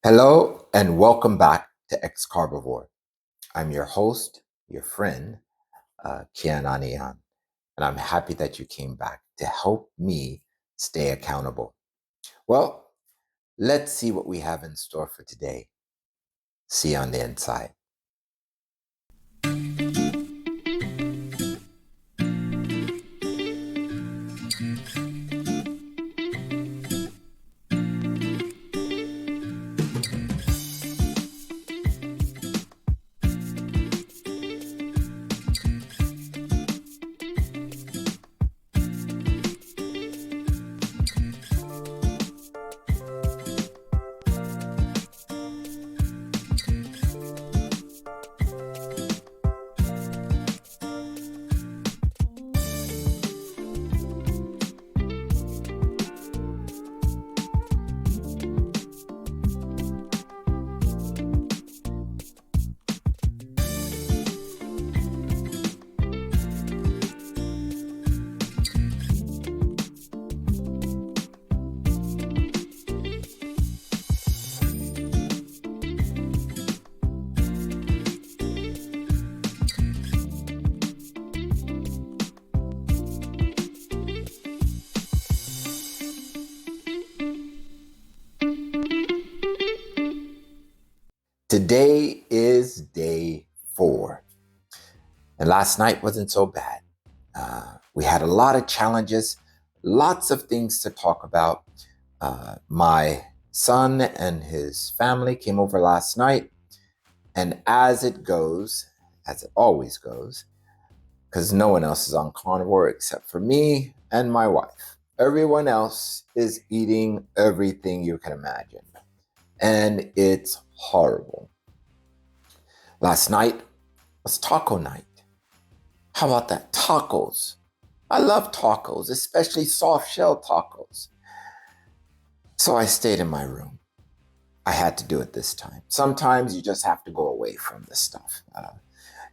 Hello and welcome back to X-Carbovore. I'm your host, your friend, Kian Anian, and I'm happy that you came back to help me stay accountable. Well, let's see what we have in store for today. See you on the inside. Today is day 4, and last night wasn't so bad. We had a lot of challenges, lots of things to talk about. My son and his family came over last night, and as it goes, as it always goes, because no one else is on carnivore except for me and my wife. Everyone else is eating everything you can imagine, and it's horrible. Last night was taco night. How about that? Tacos. I love tacos, especially soft shell tacos. So I stayed in my room. I had to do it this time. Sometimes you just have to go away from this stuff.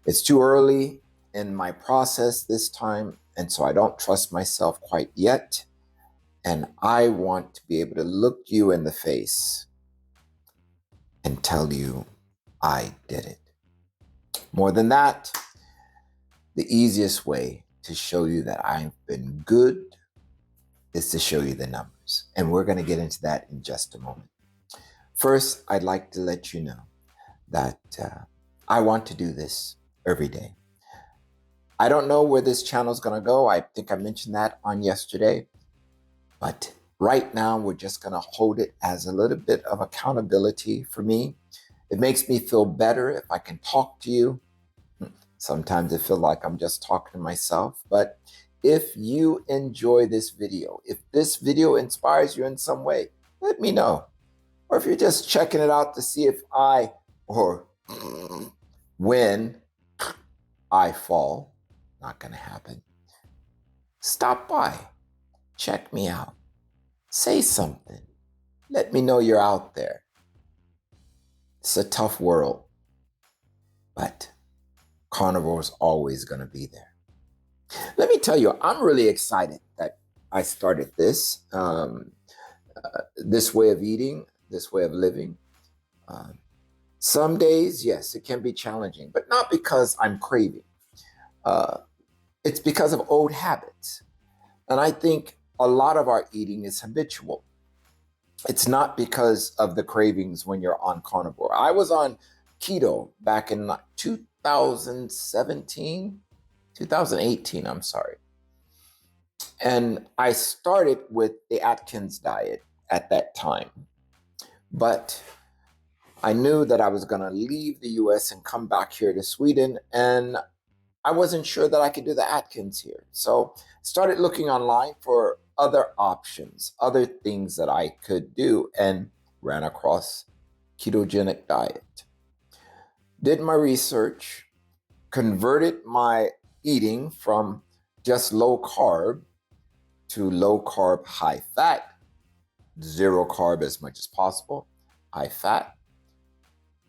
It's too early in my process this time, and so I don't trust myself quite yet. And I want to be able to look you in the face and tell you I did it. More than that, the easiest way to show you that I've been good is to show you the numbers. And we're going to get into that in just a moment. First, I'd like to let you know that I want to do this every day. I don't know where this channel is going to go. I think I mentioned that on yesterday. But right now, we're just going to hold it as a little bit of accountability for me. It makes me feel better if I can talk to you. Sometimes I feel like I'm just talking to myself. But if you enjoy this video, if this video inspires you in some way, let me know. Or if you're just checking it out to see if I or when I fall, not going to happen. Stop by, check me out, say something. Let me know you're out there. It's a tough world, but carnivore is always going to be there. Let me tell you, I'm really excited that I started this, this way of eating, this way of living. Some days, yes, it can be challenging, but not because I'm craving. It's because of old habits. And I think a lot of our eating is habitual. It's not because of the cravings when you're on carnivore. I was on keto back in 2018, I'm sorry. And I started with the Atkins diet at that time. But I knew that I was going to leave the US and come back here to Sweden, and I wasn't sure that I could do the Atkins here. So started looking online for other options, other things that I could do, and ran across ketogenic diet. Did my research, converted my eating from just low carb to low carb, high fat, zero carb as much as possible, high fat,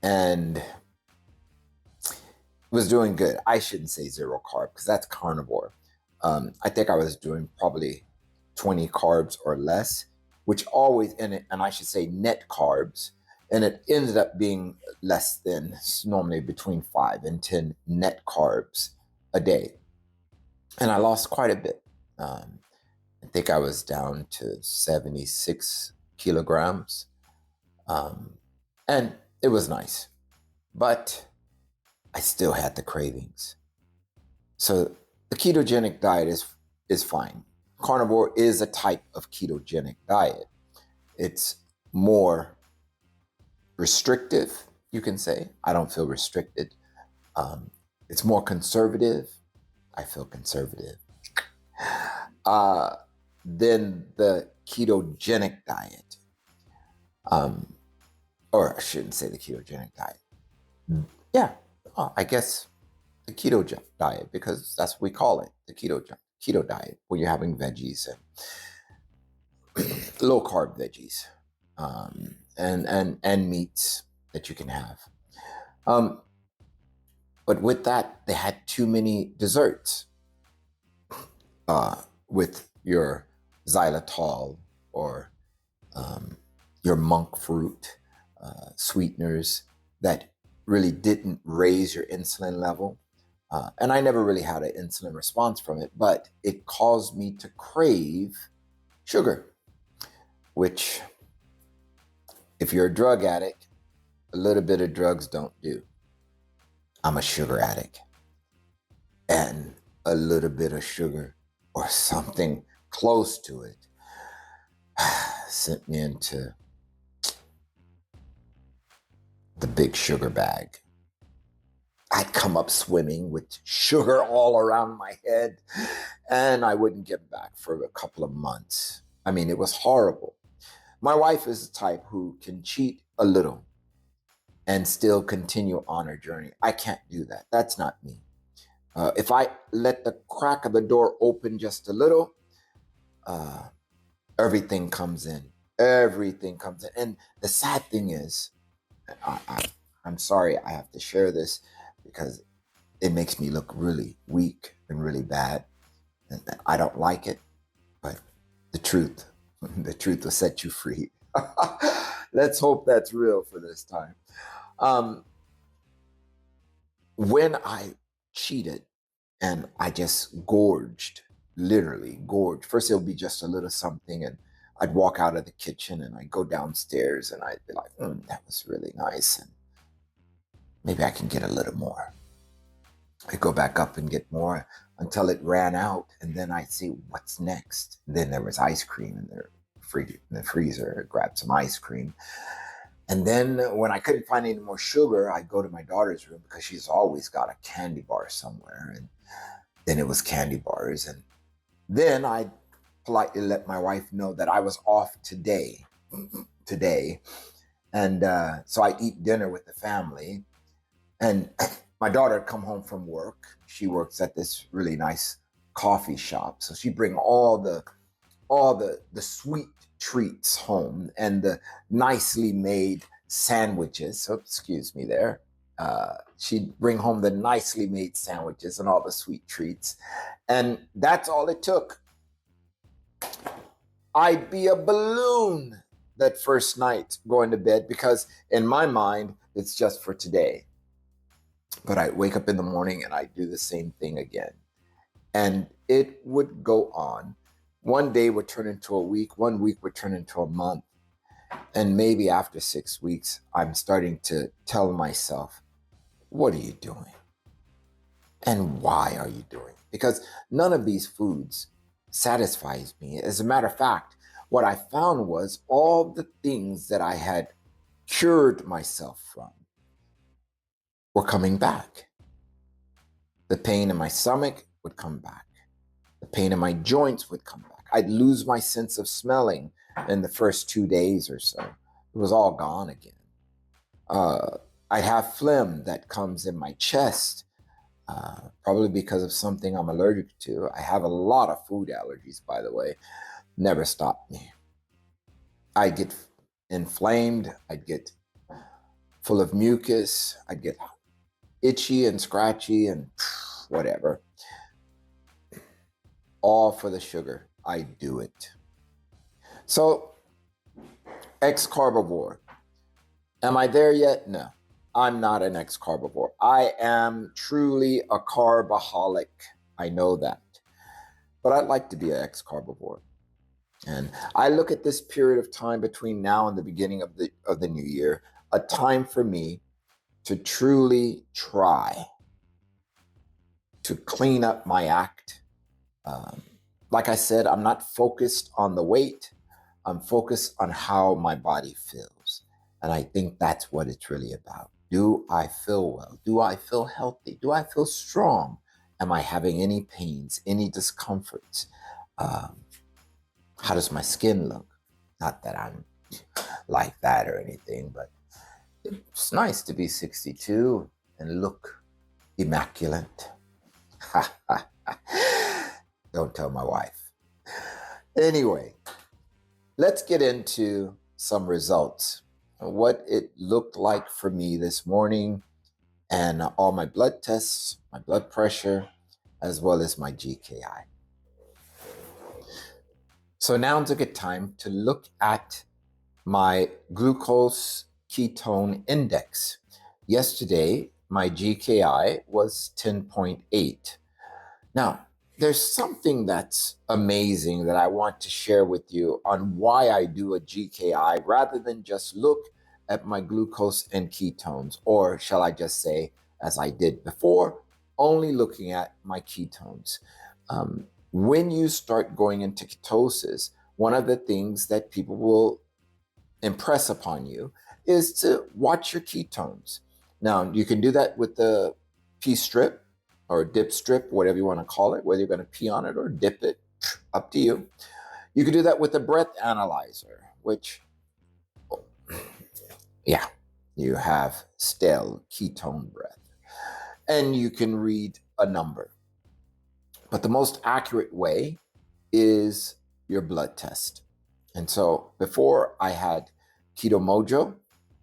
and was doing good. I shouldn't say zero carb because that's carnivore. I think I was doing probably 20 carbs or less, which always, and I should say net carbs, And it ended up being less than, normally between 5 and 10 net carbs a day. And I lost quite a bit. I think I was down to 76 kilograms. And it was nice, but I still had the cravings. So the ketogenic diet is fine. Carnivore is a type of ketogenic diet. It's more restrictive, you can say. I don't feel restricted. It's more conservative. I feel conservative. Than the ketogenic diet. Or I shouldn't say the ketogenic diet. Yeah, I guess the keto diet, because that's what we call it, the keto diet, when you're having veggies and low carb veggies, and meats that you can have. But with that, they had too many desserts with your xylitol or your monk fruit sweeteners that really didn't raise your insulin level. And I never really had an insulin response from it, but it caused me to crave sugar, which, if you're a drug addict, a little bit of drugs don't do. I'm a sugar addict. And a little bit of sugar or something close to it sent me into the big sugar bag. I'd come up swimming with sugar all around my head, and I wouldn't get back for a couple of months. I mean, it was horrible. My wife is the type who can cheat a little and still continue on her journey. I can't do that. That's not me. If I let the crack of the door open just a little, everything comes in. Everything comes in. And the sad thing is, I'm sorry I have to share this because it makes me look really weak and really bad. And I don't like it, but the truth will set you free. Let's hope that's real for this time. When I cheated and I just gorged, literally gorged. First, it'll be just a little something, and I'd walk out of the kitchen and I'd go downstairs and I'd be like, that was really nice. And maybe I can get a little more. I'd go back up and get more until it ran out. And then I'd see what's next. And then there was ice cream in the freezer. I'd grab some ice cream. And then when I couldn't find any more sugar, I'd go to my daughter's room because she's always got a candy bar somewhere. And then it was candy bars. And then I'd politely let my wife know that I was off today. And so I'd eat dinner with the family. And my daughter had come home from work. She works at this really nice coffee shop. So she'd bring all the sweet treats home and the nicely made sandwiches. So excuse me there. She'd bring home the nicely made sandwiches and all the sweet treats. And that's all it took. I'd be a balloon that first night going to bed because in my mind, it's just for today. But I'd wake up in the morning and I'd do the same thing again. And it would go on. One day would turn into a week. 1 week would turn into a month. And maybe after 6 weeks, I'm starting to tell myself, what are you doing? And why are you doing it? Because none of these foods satisfies me. As a matter of fact, what I found was all the things that I had cured myself from were coming back. The pain in my stomach would come back. The pain in my joints would come back. I'd lose my sense of smelling in the first 2 days or so. It was all gone again. I'd have phlegm that comes in my chest, probably because of something I'm allergic to. I have a lot of food allergies, by the way. Never stopped me. I'd get inflamed. I'd get full of mucus. I'd get itchy and scratchy and whatever. All for the sugar. I do it. So, X-Carbovore. Am I there yet? No, I'm not an X-Carbovore. I am truly a carbaholic. I know that. But I'd like to be an X-Carbovore. And I look at this period of time between now and the beginning of the new year, a time for me to truly try to clean up my act. Um, like I said, I'm not focused on the weight. I'm focused on how my body feels. And I think that's what it's really about. Do I feel well? Do I feel healthy? Do I feel strong? Am I having any pains, any discomforts? Um, how does my skin look? Not that I'm like that or anything, but it's nice to be 62 and look immaculate. Don't tell my wife. Anyway, let's get into some results. What it looked like for me this morning, and all my blood tests, my blood pressure, as well as my GKI. So now is a good time to look at my glucose ketone index. Yesterday, my GKI was 10.8. Now, there's something that's amazing that I want to share with you on why I do a GKI rather than just look at my glucose and ketones, or shall I just say, as I did before, only looking at my ketones. When you start going into ketosis, one of the things that people will impress upon you is to watch your ketones. Now, you can do that with the pee strip or dip strip, whatever you want to call it, whether you're going to pee on it or dip it, up to you. You can do that with the breath analyzer, which, yeah, you have stale ketone breath. And you can read a number. But the most accurate way is your blood test. And so before I had Keto Mojo,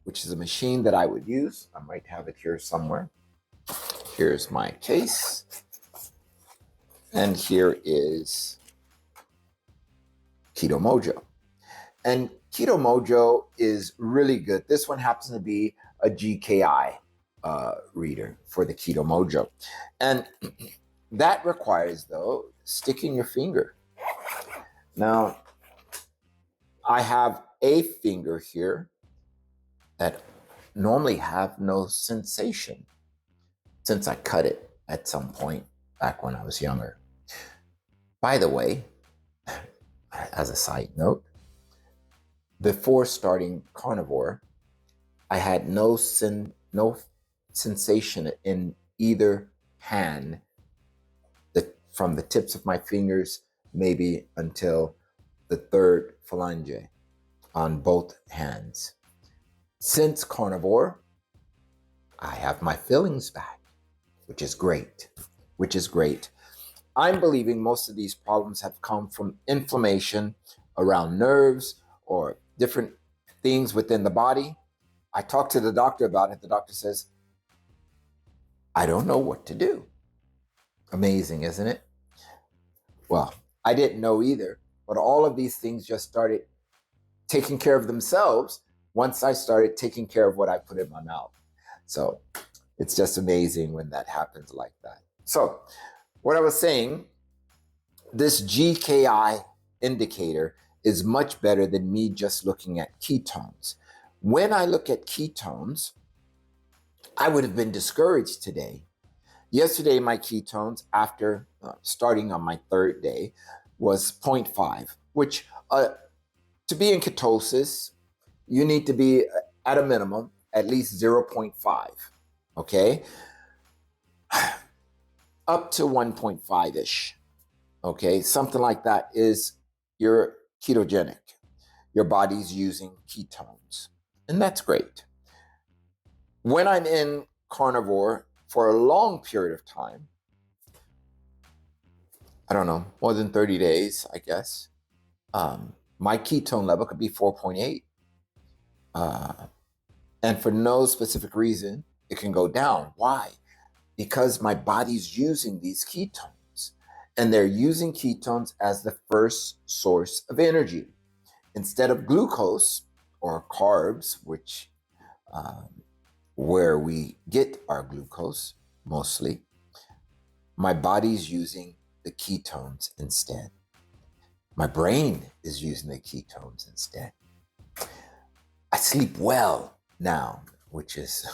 which is a machine that I would use. I might have it here somewhere. Here's my case. And here is Keto Mojo. And Keto Mojo is really good. This one happens to be a GKI reader for the Keto Mojo. And that requires, though, sticking your finger. Now, I have a finger here that normally have no sensation since I cut it at some point back when I was younger. By the way, as a side note, before starting carnivore, I had no sensation in either hand, from the tips of my fingers maybe until the third phalange on both hands. Since carnivore, I have my feelings back, which is great. I'm believing most of these problems have come from inflammation around nerves or different things within the body. I talked to the doctor about it. The doctor says, I don't know what to do. Amazing, isn't it? Well, I didn't know either, but all of these things just started taking care of themselves once I started taking care of what I put in my mouth. So it's just amazing when that happens like that. So what I was saying, this GKI indicator is much better than me just looking at ketones. When I look at ketones, I would have been discouraged today. Yesterday, my ketones, after starting on my third day, was 0.5, which to be in ketosis, you need to be at a minimum at least 0.5, okay? Up to 1.5-ish, okay? Something like that is you're ketogenic. Your body's using ketones, and that's great. When I'm in carnivore for a long period of time, I don't know, more than 30 days, I guess, my ketone level could be 4.8. And for no specific reason, it can go down. Why? Because my body's using these ketones, and they're using ketones as the first source of energy. Instead of glucose or carbs, which where we get our glucose mostly, my body's using the ketones instead. My brain is using the ketones instead. I sleep well now, which is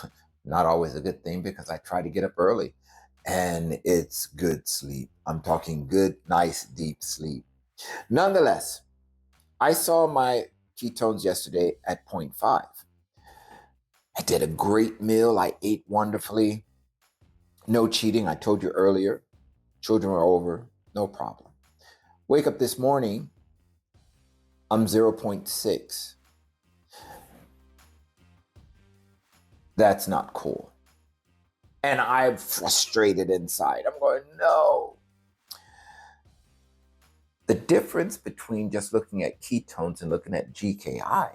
not always a good thing because I try to get up early, and it's good sleep. I'm talking good, nice, deep sleep. Nonetheless, I saw my ketones yesterday at 0 0.5. I did a great meal. I ate wonderfully. No cheating. I told you earlier. Children were over. No problem. Wake up this morning, I'm 0.6. That's not cool. And I'm frustrated inside. I'm going, no. The difference between just looking at ketones and looking at GKI,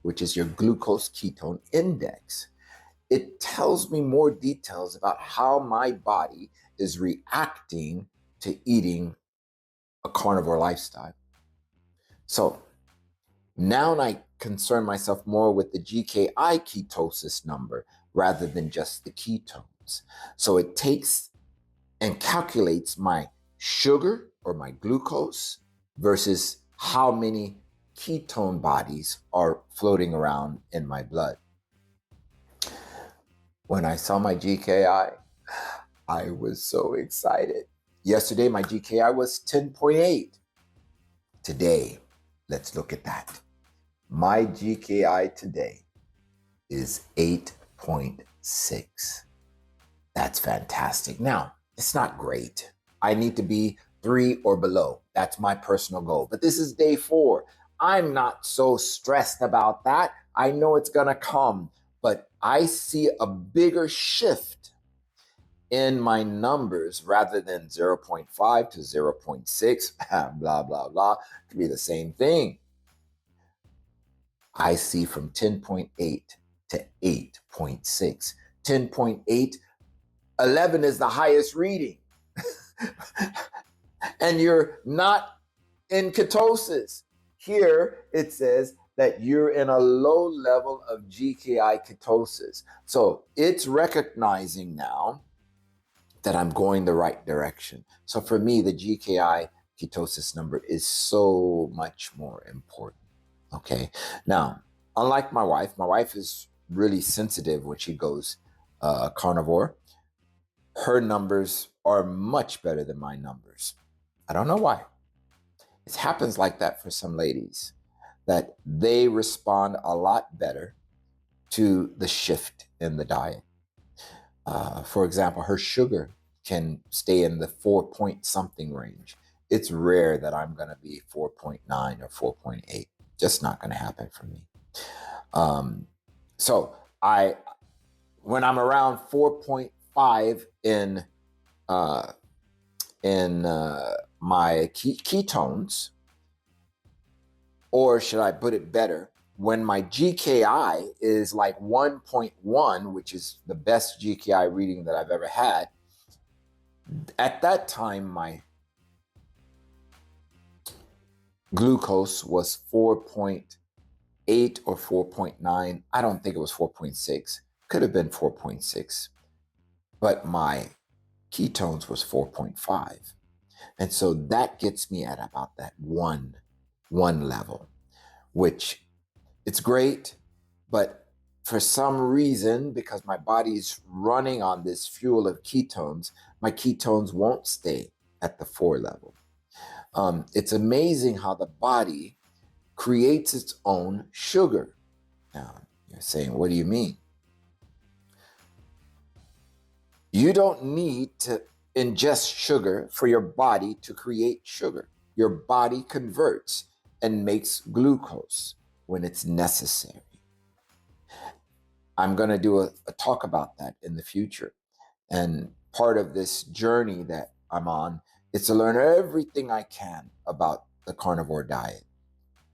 which is your glucose ketone index, it tells me more details about how my body is reacting to eating a carnivore lifestyle. So now I concern myself more with the GKI ketosis number rather than just the ketones. So it takes and calculates my sugar or my glucose versus how many ketone bodies are floating around in my blood. When I saw my GKI, I was so excited. Yesterday, my GKI was 10.8. Today, let's look at that. My GKI today is 8.6. That's fantastic. Now, it's not great. I need to be 3 or below. That's my personal goal. But this is day 4. I'm not so stressed about that. I know it's going to come. But I see a bigger shift in my numbers rather than 0.5 to 0.6, blah, blah, blah. It could be the same thing. I see from 10.8 to 8.6. 10.8, 11 is the highest reading. And you're not in ketosis. Here it says that you're in a low level of GKI ketosis. So it's recognizing now that I'm going the right direction. So for me, the GKI ketosis number is so much more important. Okay. Now, unlike my wife is really sensitive when she goes carnivore. Her numbers are much better than my numbers. I don't know why. It happens like that for some ladies, that they respond a lot better to the shift in the diet. For example, her sugar can stay in the 4 point something range. It's rare that I'm going to be 4.9 or 4.8. Just not going to happen for me. So when I'm around 4.5 in my ketones, or should I put it better, when my GKI is like 1.1, which is the best GKI reading that I've ever had, at that time my glucose was 4.8 or 4.9. I don't think it was 4.6. Could have been 4.6. But my ketones was 4.5. And so that gets me at about that one level, which it's great, but for some reason, because my body's running on this fuel of ketones, my ketones won't stay at the 4 level. It's amazing how the body creates its own sugar. Now, you're saying, what do you mean? You don't need to ingest sugar for your body to create sugar. Your body converts and makes glucose when it's necessary. I'm going to do a talk about that in the future. And part of this journey that I'm on is to learn everything I can about the carnivore diet.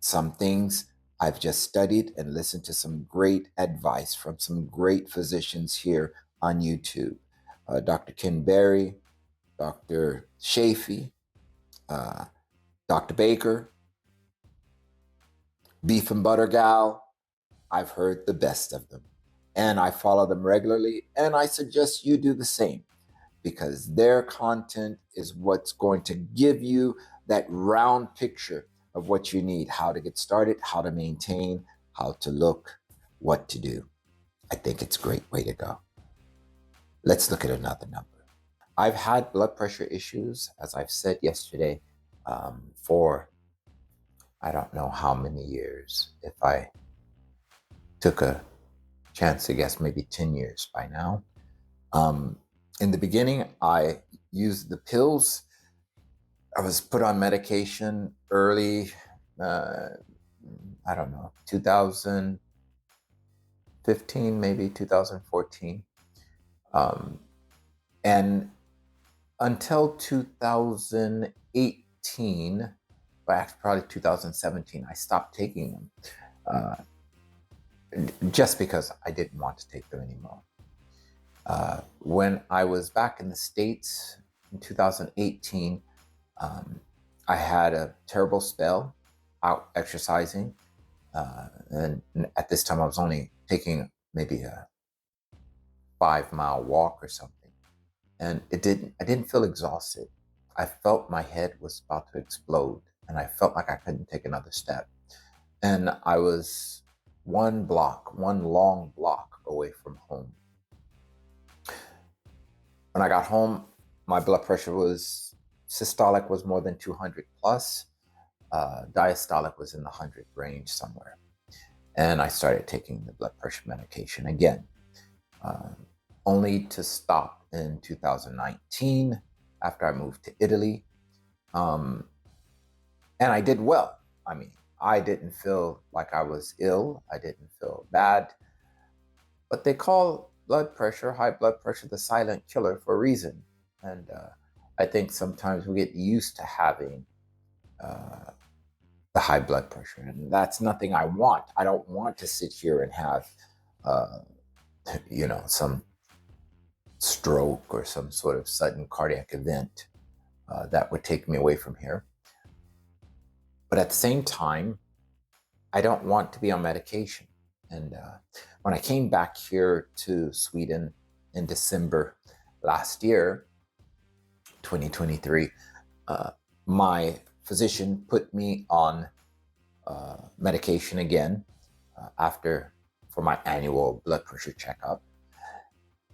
Some things I've just studied and listened to some great advice from some great physicians here on YouTube. Dr. Ken Berry, Dr. Shafee, Dr. Baker, Beef and Butter Gal. I've heard the best of them. and I follow them regularly, and I suggest you do the same, because their content is what's going to give you that round picture of what you need, how to get started, how to maintain, how to look, what to do. I think it's a great way to go. Let's look at another number. I've had blood pressure issues, as I've said yesterday, for I don't know how many years. If I took a chance to guess, maybe 10 years by now. In the beginning, I used the pills. I was put on medication early, I don't know, 2015, maybe 2014. And until 2018, probably 2017, I stopped taking them just because I didn't want to take them anymore. When I was back in the States in 2018, I had a terrible spell out exercising. And at this time, I was only taking maybe a 5-mile walk or something. And I didn't feel exhausted. I felt my head was about to explode, and I felt like I couldn't take another step. And I was one long block away from home. When I got home, my blood pressure systolic was more than 200 plus. Diastolic was in the 100 range somewhere. And I started taking the blood pressure medication again, only to stop in 2019 after I moved to Italy. And I did well. I mean, I didn't feel like I was ill. I didn't feel bad. But they call high blood pressure, the silent killer for a reason. And I think sometimes we get used to having the high blood pressure, and that's nothing I want. I don't want to sit here and have, some stroke or some sort of sudden cardiac event that would take me away from here. But at the same time, I don't want to be on medication. And when I came back here to Sweden in December last year, 2023, my physician put me on medication again for my annual blood pressure checkup.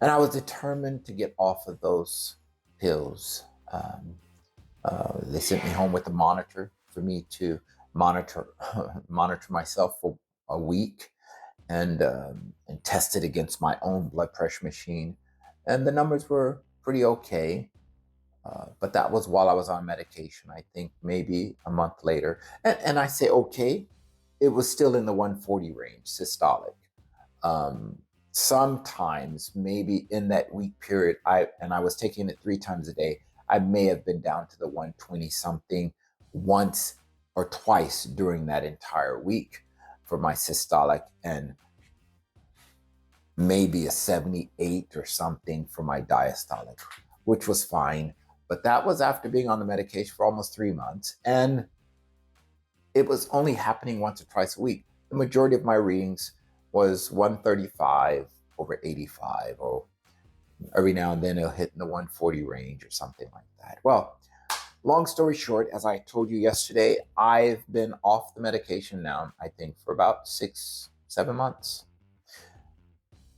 And I was determined to get off of those pills. They sent me home with a monitor for me to monitor myself for a week and test it against my own blood pressure machine. And the numbers were pretty okay. But that was while I was on medication. I think maybe a month later. And I say okay, it was still in the 140 range, systolic. Sometimes, maybe in that week period, I was taking it 3 times a day, I may have been down to the 120 something once or twice during that entire week for my systolic, and maybe a 78 or something for my diastolic, which was fine. But that was after being on the medication for almost 3 months. And it was only happening once or twice a week. The majority of my readings was 135 over 85, or every now and then it'll hit in the 140 range or something like that. Well, long story short, as I told you yesterday, I've been off the medication now, I think, for about 6-7 months.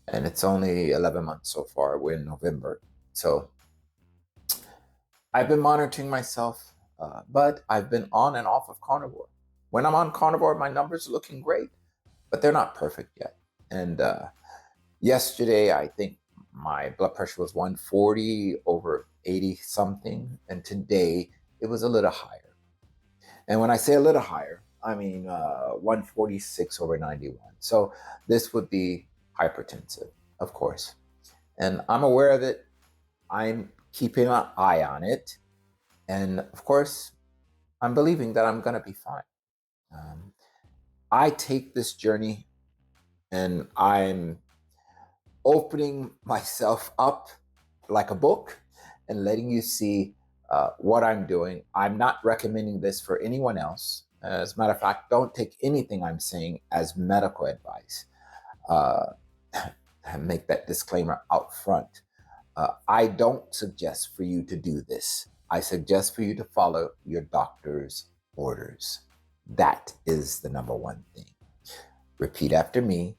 And it's only 11 months so far. We're in November. So I've been monitoring myself, but I've been on and off of carnivore. When I'm on carnivore, my numbers are looking great, but they're not perfect yet. And yesterday, I think my blood pressure was 140 over 80 something. And today, it was a little higher. And when I say a little higher, I mean 146 over 91. So this would be hypertensive, of course. And I'm aware of it. I'm keeping an eye on it. And of course, I'm believing that I'm going to be fine. I take this journey and I'm opening myself up like a book and letting you see what I'm doing. I'm not recommending this for anyone else. As a matter of fact, don't take anything I'm saying as medical advice. make that disclaimer out front. I don't suggest for you to do this. I suggest for you to follow your doctor's orders. That is the number one thing. Repeat after me.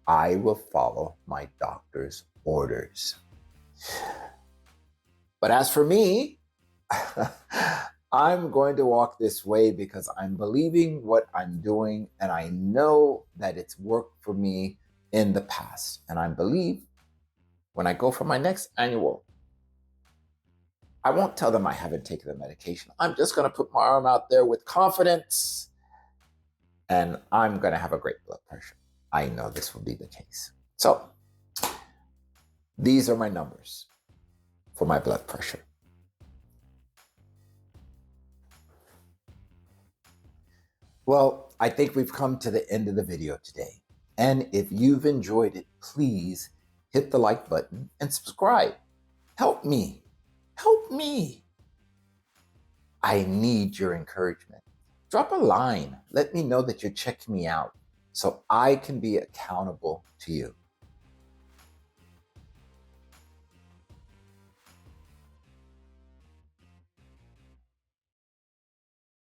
I will follow my doctor's orders. But as for me, I'm going to walk this way because I'm believing what I'm doing, and I know that it's worked for me in the past. And I believe when I go for my next annual, I won't tell them I haven't taken the medication. I'm just going to put my arm out there with confidence, and I'm going to have a great blood pressure. I know this will be the case. So these are my numbers for my blood pressure. Well, I think we've come to the end of the video today. And if you've enjoyed it, please hit the like button and subscribe. Help me. Help me. I need your encouragement. Drop a line. Let me know that you're checking me out so I can be accountable to you.